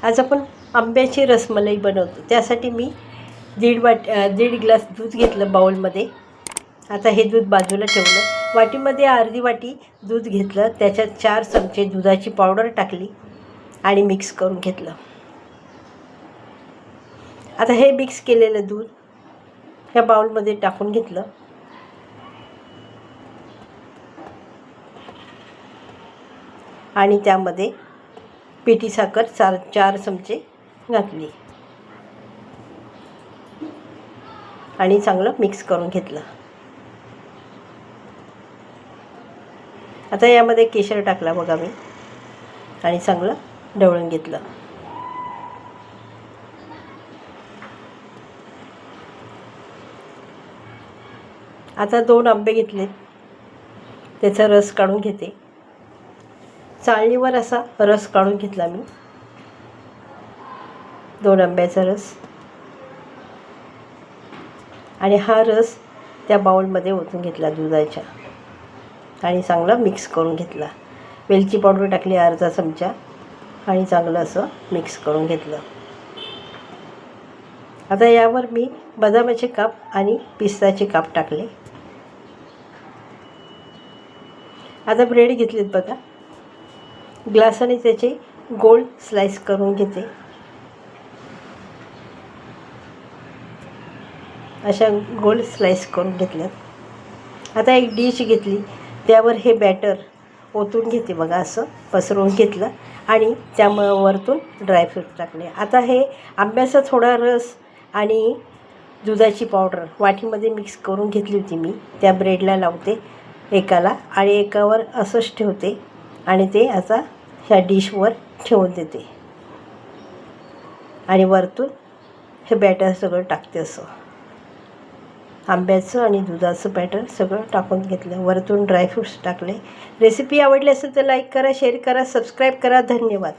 आज आपण आंब्याची रसमलाई बनवतो. त्यासाठी मी दीड ग्लास दूध घेतलं बाउलमध्ये. आता हे दूध बाजूला ठेवलं. वाटीमध्ये अर्धी वाटी दूध घेतलं, त्याच्यात 4 चमचे दुधाची पावडर टाकली आणि मिक्स करून घेतलं. आता हे मिक्स केलेलं दूध ह्या बाउलमध्ये टाकून घेतलं आणि त्यामध्ये पिठी साखर 4 चमचे घातली आणि चांगलं मिक्स करून घेतलं. आता यामध्ये केशर टाकला बघा मी आणि चांगलं ढवळून घेतलं. आता 2 आंबे घेतले, त्याचा रस काढून घेते. चाळणीवर असा रस काढून घेतला मी, 2 आंब्याचा रस, आणि हा रस त्या बाउलमध्ये ओतून घेतला दुधाच्या आणि चांगला मिक्स करून घेतला. वेलची पावडर टाकली अर्धा चमचा आणि चांगलं असं मिक्स करून घेतलं. आता यावर मी बदामाचे काप आणि पिस्ताचे काप टाकले. आता ब्रेड घेतलेत बघा, ग्लासाने त्याचे गोल स्लाइस करून घेते. अशा गोल स्लाइस करून घेतल्यात. आता एक डिश घेतली, त्यावर हे बॅटर ओतून घेते बघा, असं पसरवून घेतलं आणि त्यामुळे वरतून ड्रायफ्रूट टाकले. आता हे आंब्याचा थोडा रस आणि दुधाची पावडर वाटीमध्ये मिक्स करून घेतली होती मी, त्या ब्रेडला लावते एकाला आणि एकावर असंच ठेवते आणि ते आता ह्या डिशवर ठेवून देते आणि वरतून हे बॅटर सगळं टाकते. असं आंब्याचं आणि दुधाचं बॅटर सगळं टाकून घेतलं, वरतून ड्रायफ्रूट्स टाकले. रेसिपी आवडली असेल तर लाईक करा, शेअर करा, सबस्क्राईब करा. धन्यवाद.